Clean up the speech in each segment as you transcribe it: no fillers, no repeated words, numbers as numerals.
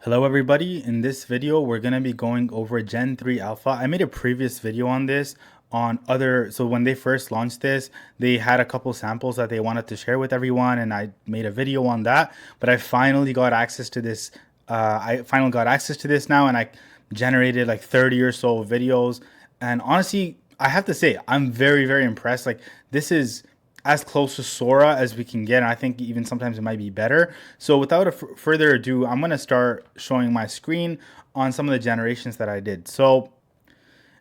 Hello everybody, in this video we're going to be going over Gen 3 Alpha. I made a previous video on this so when they first launched this, they had a couple samples that they wanted to share with everyone and I made a video on that, but I finally got access to this. Now, and I generated like 30 or so videos, and honestly, I have to say I'm very impressed. Like, this is as close to Sora as we can get, and I think even sometimes it might be better. So without further ado, I'm going to start showing my screen on some of the generations that I did. So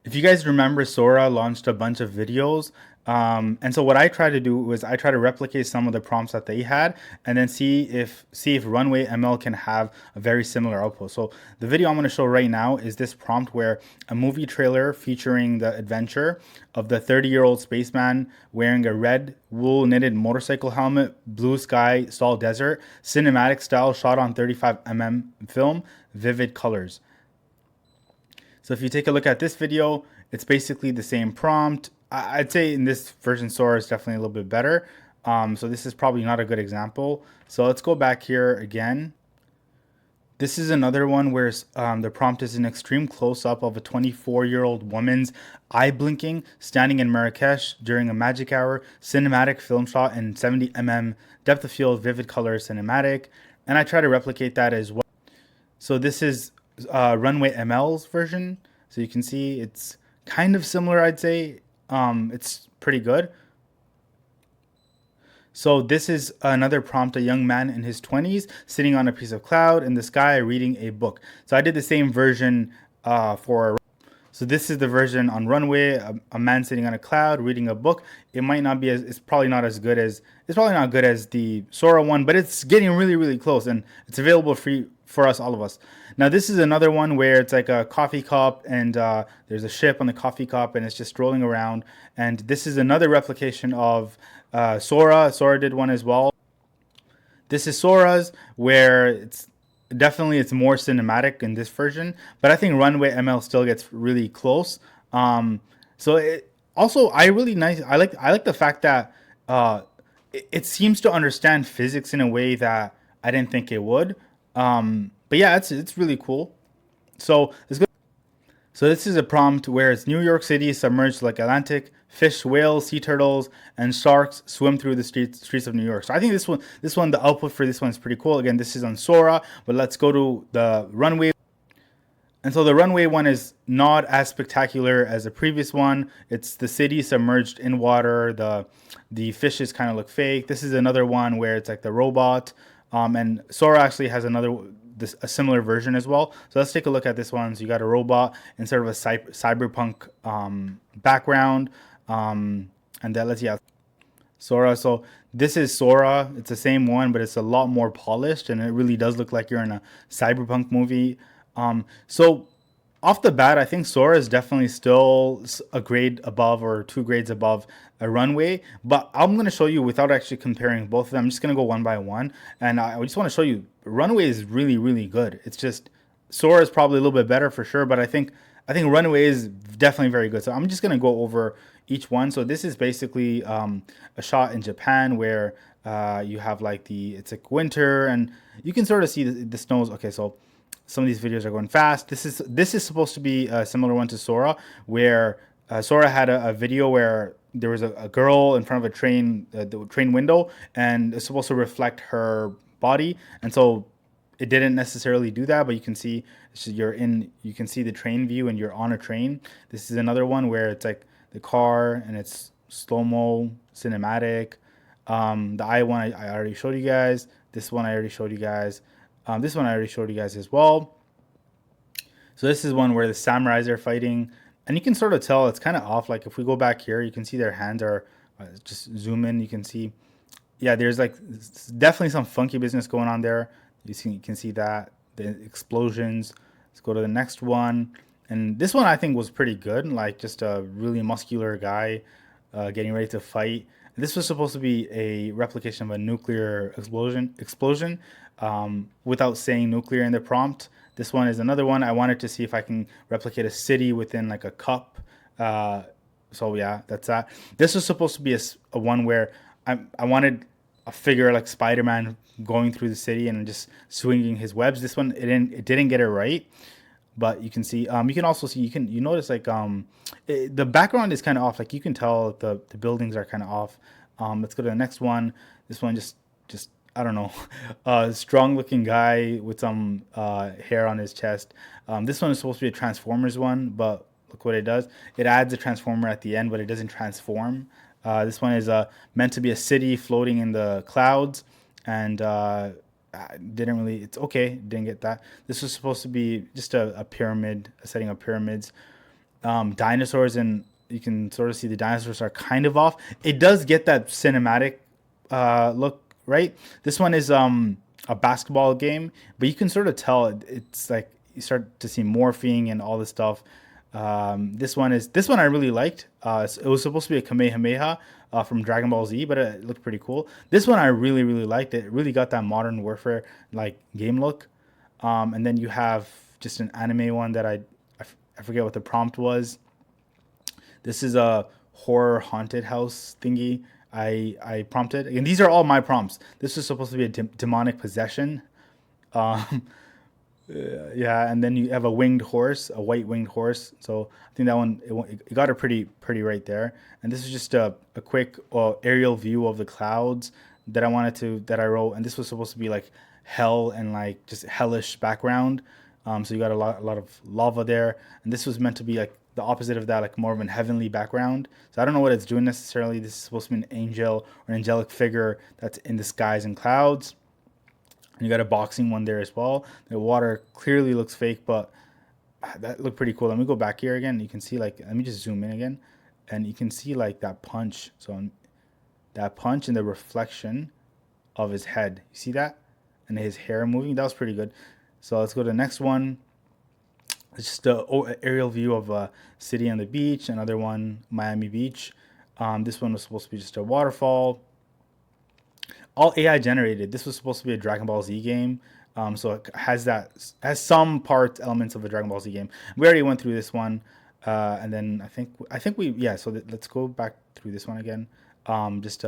if you guys remember, Sora launched a bunch of videos. And so what I tried to do was I try to replicate some of the prompts that they had, and then see if Runway ML can have a very similar output. So the video I'm going to show right now is this prompt where a movie trailer featuring the adventure of the 30-year-old spaceman wearing a red wool knitted motorcycle helmet, blue sky, salt desert, cinematic style, shot on 35mm film, vivid colors. So if you take a look at this video, it's basically the same prompt. I'd say in this version, Sora is definitely a little bit better. So this is probably not a good example. So let's go back here again. This is another one where the prompt is an extreme close-up of a 24-year-old woman's eye blinking, standing in Marrakesh during a magic hour, cinematic film shot in 70mm, depth of field, vivid color, cinematic. And I try to replicate that as well. So this is Runway ML's version. So you can see it's kind of similar, I'd say. It's pretty good. So this is another prompt, a young man in his 20s sitting on a piece of cloud in the sky reading a book. So I did the same version so this is the version on Runway, a man sitting on a cloud reading a book. It might not be it's probably not good as the Sora one, but it's getting really close, and it's available free for all of us. Now this is another one where it's like a coffee cup, and there's a ship on the coffee cup, and it's just strolling around. And this is another replication of Sora. Sora did one as well. This is Sora's, where it's more cinematic in this version, but I think Runway ML still gets really close. So it also, I like the fact that it seems to understand physics in a way that I didn't think it would. But yeah, it's really cool. So this is a prompt where it's New York City submerged like Atlantic. Fish, whales, sea turtles, and sharks swim through the streets of New York. So I think this one, the output for this one is pretty cool. Again, this is on Sora, but let's go to the Runway. And so the Runway one is not as spectacular as the previous one. It's the city submerged in water. The fishes kind of look fake. This is another one where it's like the robot. And Sora actually has a similar version as well. So let's take a look at this one. So you got a robot instead of a cyberpunk background. And that lets you have Sora. So this is Sora. It's the same one, but it's a lot more polished, and it really does look like you're in a cyberpunk movie. So off the bat, I think Sora is definitely still a grade above or 2 grades above a Runway. But I'm going to show you without actually comparing both of them. I'm just going to go one by one, and I just want to show you Runway is really good. It's just Sora is probably a little bit better for sure, but I think Runway is definitely very good. So I'm just going to go over each one. So this is basically a shot in Japan where you have like it's like winter, and you can sort of see the snows. Okay, so some of these videos are going fast. This is supposed to be a similar one to Sora, where Sora had a video where there was a girl in front of the train window, and it's supposed to reflect her body, and so it didn't necessarily do that, but you can see you can see the train view and you're on a train. This is another one where it's like the car and it's slow-mo cinematic. The eye one I already showed you guys. This one I already showed you guys. This one I already showed you guys as well. So this is one where the samurais are fighting, and you can sort of tell it's kind of off. Like if we go back here, you can see their hands are just zoom in. You can see, yeah, there's like definitely some funky business going on there. You can see that the explosions. Let's go to the next one. And this one I think was pretty good, like just a really muscular guy getting ready to fight. This was supposed to be a replication of a nuclear explosion without saying nuclear in the prompt. This one is another one. I wanted to see if I can replicate a city within like a cup. So yeah, that's that. This was supposed to be a one where I wanted a figure like Spider-Man going through the city and just swinging his webs. This one it didn't get it right, but you can see you can also see you notice like the background is kind of off. Like you can tell the buildings are kind of off. Let's go to the next one. This one just I don't know, a strong looking guy with some hair on his chest. This one is supposed to be a Transformers one, but look what it does. It adds a transformer at the end, but it doesn't transform. This one is meant to be a city floating in the clouds, and didn't really. It's okay. Didn't get that. This was supposed to be just a pyramid, a setting of pyramids. Dinosaurs, and you can sort of see the dinosaurs are kind of off. It does get that cinematic look, right? This one is a basketball game, but you can sort of tell it's like you start to see morphing and all this stuff. This one I really liked. It was supposed to be a Kamehameha from Dragon Ball Z, but it looked pretty cool. This one I really liked. It really got that modern warfare like game look. And then you have just an anime one that I forget what the prompt was. This is a horror haunted house thingy. I prompted, and these are all my prompts. This is supposed to be a demonic possession. Um, yeah, and then you have a winged horse, a white winged horse. So I think that one it got it pretty right there. And this is just a quick aerial view of the clouds that I wrote. And this was supposed to be like hell and like just hellish background. So you got a lot of lava there, and this was meant to be like the opposite of that, like more of an heavenly background. So I don't know what it's doing necessarily. This is supposed to be an angel or an angelic figure that's in the skies and clouds. And you got a boxing one there as well. The water clearly looks fake, but that looked pretty cool. Let me go back here again. You can see like, let me just zoom in again, and you can see like that punch. So that punch and the reflection of his head. You see that? And his hair moving. That was pretty good. So let's go to the next one. It's just a aerial view of a city on the beach. Another one, Miami Beach. This one was supposed to be just a waterfall. All AI generated. This was supposed to be a Dragon Ball Z game. So it has some parts elements of a Dragon Ball Z game. We already went through this one, and then I think we yeah. So let's go back through this one again. Just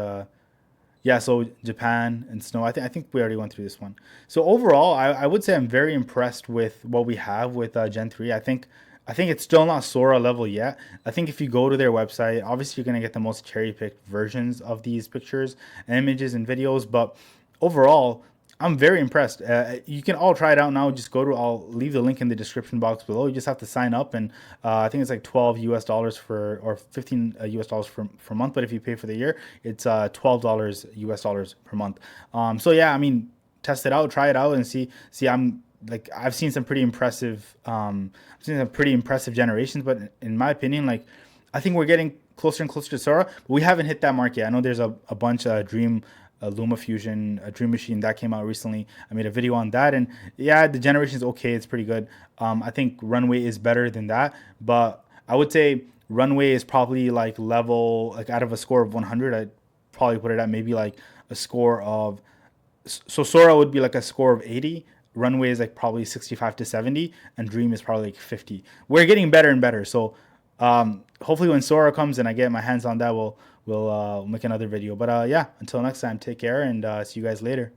Yeah, so Japan and snow. I think we already went through this one. So overall, I would say I'm very impressed with what we have with Gen 3. I think it's still not Sora level yet. I think if you go to their website, obviously you're gonna get the most cherry picked versions of these pictures and images and videos. But overall, I'm very impressed. You can all try it out now. Just go to. I'll leave the link in the description box below. You just have to sign up, and I think it's like $12 for or $15 for month. But if you pay for the year, it's $12 per month. So yeah, I mean, test it out, try it out, and see. I'm like I've seen some pretty impressive. I've seen some pretty impressive generations, but in my opinion, like I think we're getting closer and closer to Sora, but we haven't hit that mark yet. I know there's a bunch of Dream, Luma Fusion, a Dream Machine that came out recently. I made a video on that, and yeah, the generation is okay. It's pretty good. I think Runway is better than that, but I would say Runway is probably like level like out of a score of 100. I'd probably put it at maybe like a score of so Sora would be like a score of 80. Runway is like probably 65 to 70, and Dream is probably like 50. We're getting better and better. So hopefully when Sora comes and I get my hands on that, we'll make another video. But yeah, until next time, take care and see you guys later.